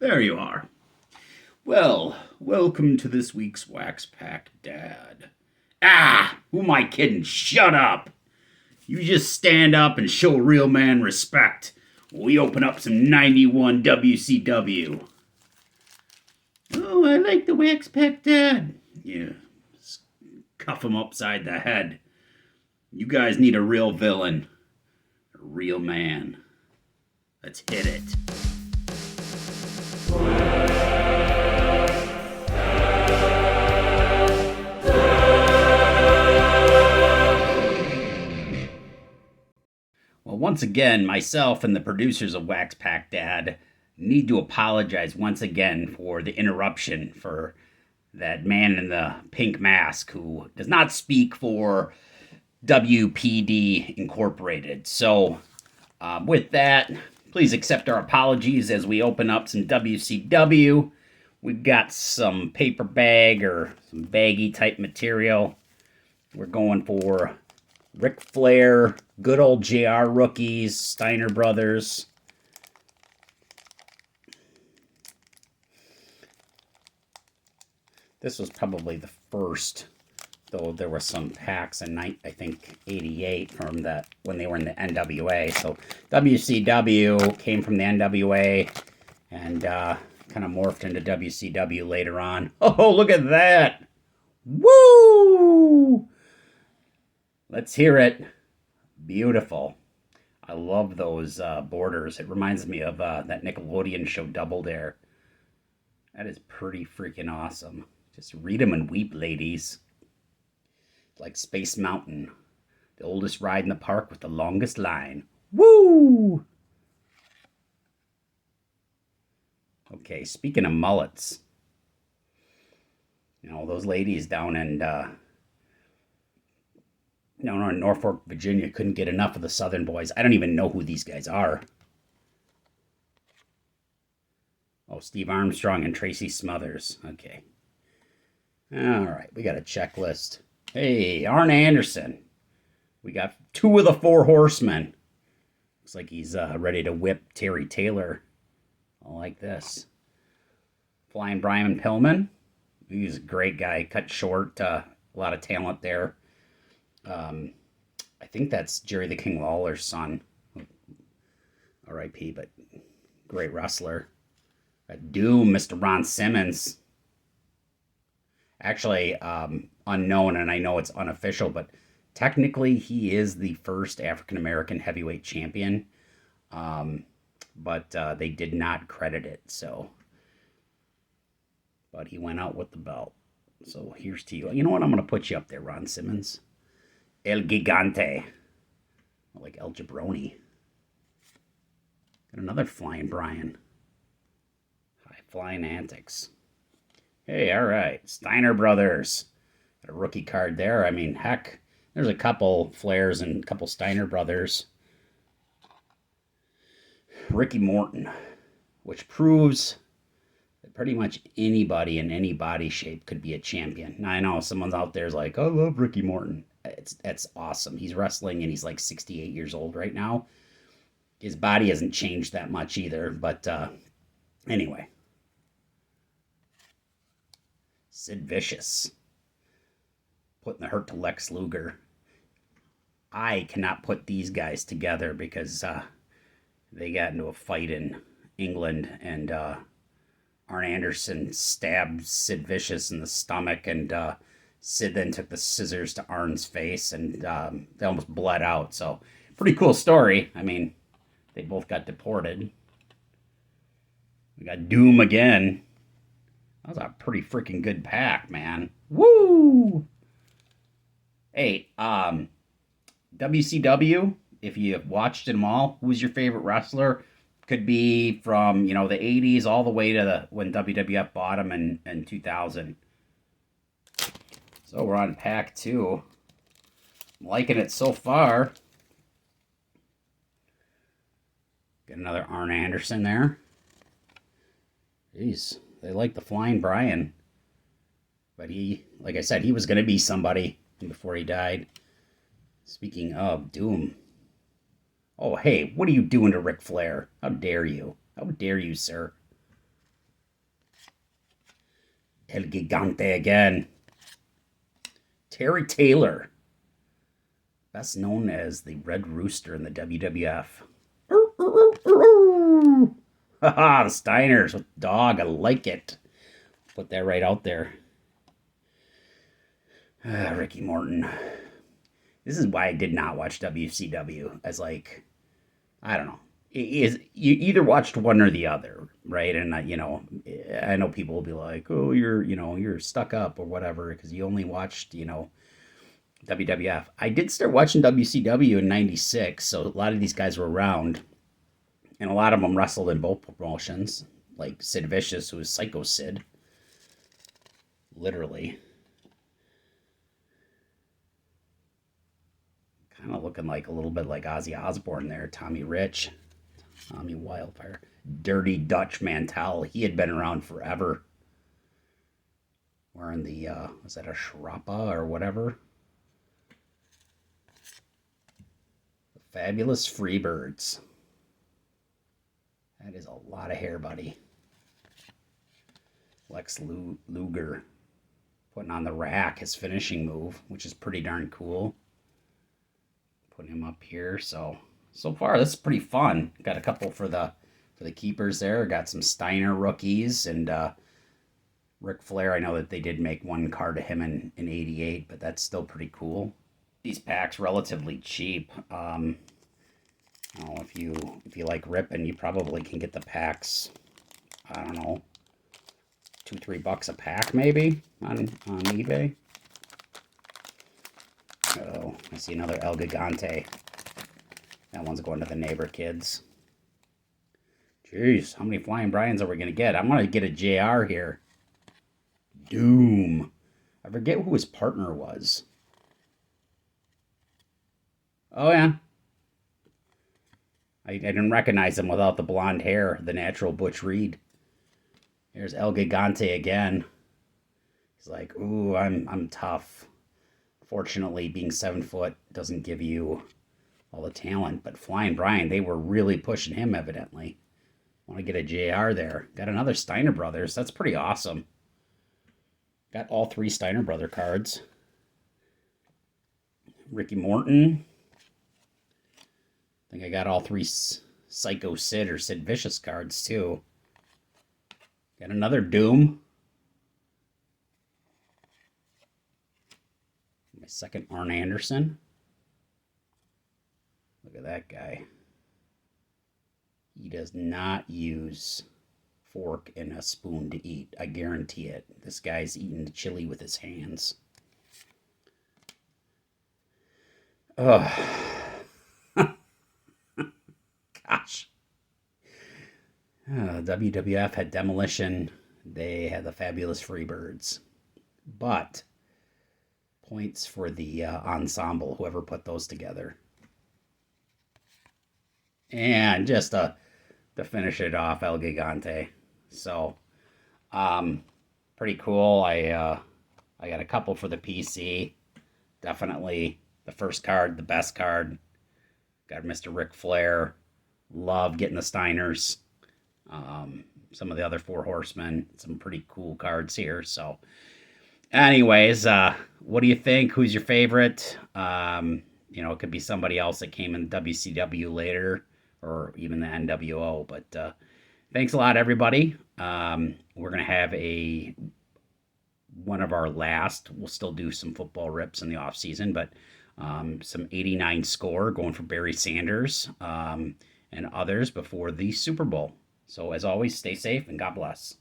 There you are. Well, welcome to this week's Wax Pack Dad. Ah, who am I kidding? Shut up! You just stand up and show a real man respect. We open up some 91 WCW. Oh, I like the Wax Pack Dad. Yeah, cuff him upside the head. You guys need a real villain. A real man. Let's hit it. Well, once again, myself and the producers of Wax Pack Dad need to apologize once again for the interruption for that man in the pink mask who does not speak for WPD Incorporated. So, with that, please accept our apologies as we open up some WCW. We've got some paper bag or some baggy type material. We're going for Ric Flair, good old JR rookies, Steiner Brothers. This was probably the first, though there were some packs in, I think, 88 from that when they were in the NWA. So WCW came from the NWA and kind of morphed into WCW later on. Oh, look at that! Woo! Let's hear it. Beautiful. I love those borders. It reminds me of that Nickelodeon show Double Dare. That is pretty freaking awesome. Just read them and weep, ladies. Like Space Mountain, the oldest ride in the park with the longest line. Woo! Okay, speaking of mullets, you know, those ladies down in Norfolk, Virginia couldn't get enough of the Southern boys. I don't even know who these guys are. Oh, Steve Armstrong and Tracy Smothers. Okay. All right, we got a checklist. Hey, Arn Anderson. We got 2 of the 4 horsemen. Looks like he's ready to whip Terry Taylor. I like this. Flying Brian Pillman. He's a great guy. Cut short. A lot of talent there. I think that's Jerry the King Lawler's son. R.I.P., but great wrestler. Doom, Mr. Ron Simmons. Actually, unknown, and I know it's unofficial, but technically he is the first African-American heavyweight champion. But they did not credit it, so. But he went out with the belt. So here's to you. You know what? I'm going to put you up there, Ron Simmons. El Gigante. Like El Jabroni. Got another Flying Brian. High Flying Antics. Hey, all right. Steiner Brothers. Got a rookie card there. I mean, heck, there's a couple Flairs and a couple Steiner Brothers. Ricky Morton, which proves that pretty much anybody in any body shape could be a champion. Now, I know someone's out there's like, I love Ricky Morton. That's awesome. He's wrestling and he's like 68 years old right now. His body hasn't changed that much either, but anyway. Sid Vicious. Putting the hurt to Lex Luger. I cannot put these guys together because they got into a fight in England and Arn Anderson stabbed Sid Vicious in the stomach and Sid then took the scissors to Arn's face and they almost bled out. So pretty cool story. I mean, they both got deported. We got Doom again. That was a pretty freaking good pack, man. Woo! Hey, WCW, if you've watched them all, who's your favorite wrestler? Could be from, the 80s all the way to when WWF bought them in 2000. So we're on pack 2. I'm liking it so far. Got another Arn Anderson there. Jeez, they like the Flying Brian. But he, like I said, he was going to be somebody before he died. Speaking of Doom. Oh, hey, what are you doing to Ric Flair? How dare you? How dare you, sir? El Gigante again. Terry Taylor, best known as the Red Rooster in the WWF. Haha, the Steiners with the dog. I like it. Put that right out there. Ricky Morton. This is why I did not watch WCW. As like, I don't know. You either watched one or the other, right? And I know people will be like, "Oh, you're stuck up or whatever," because you only watched, WWF. I did start watching WCW in '96, so a lot of these guys were around, and a lot of them wrestled in both promotions, like Sid Vicious, who was Psycho Sid, literally. Kind of looking like a little bit like Ozzy Osbourne there. Tommy Rich, Tommy Wildfire, Dirty Dutch Mantel. He had been around forever. Wearing the was that a Shrappa or whatever? The Fabulous Freebirds. That is a lot of hair, buddy. Lex Luger putting on the rack, his finishing move, which is pretty darn cool. Putting him up here. So far this is pretty fun. Got a couple for the keepers there. Got some Steiner rookies and Ric Flair. I know that they did make one card of him in '88, but that's still pretty cool. These packs relatively cheap. If you like ripping, you probably can get the packs. I don't know, $2-3 a pack maybe on eBay. Oh, I see another El Gigante. That one's going to the neighbor kids. Jeez, how many Flying Brians are we going to get? I'm going to get a JR here. Doom. I forget who his partner was. Oh, yeah. I didn't recognize him without the blonde hair, the natural Butch Reed. Here's El Gigante again. He's like, ooh, I'm tough. Fortunately, being 7 foot doesn't give you all the talent. But Flying Brian, they were really pushing him, evidently. Want to get a JR there. Got another Steiner Brothers. That's pretty awesome. Got all 3 Steiner Brother cards. Ricky Morton. I think I got all 3 Psycho Sid or Sid Vicious cards, too. Got another Doom. My second Arn Anderson. Look at that guy. He does not use fork and a spoon to eat. I guarantee it. This guy's eating the chili with his hands. Ugh. Gosh. WWF had Demolition. They had the Fabulous Freebirds. But points for the ensemble, whoever put those together. And just to finish it off, El Gigante. So, pretty cool. I got a couple for the PC. Definitely the first card, the best card. Got Mr. Ric Flair. Love getting the Steiners. Some of the other 4 Horsemen. Some pretty cool cards here. So, anyways, what do you think? Who's your favorite? It could be somebody else that came in WCW later, or even the NWO. But thanks a lot, everybody. We're gonna have one of our last. We'll still do some football rips in the off season, but some '89 score going for Barry Sanders and others before the Super Bowl. So as always, stay safe and God bless.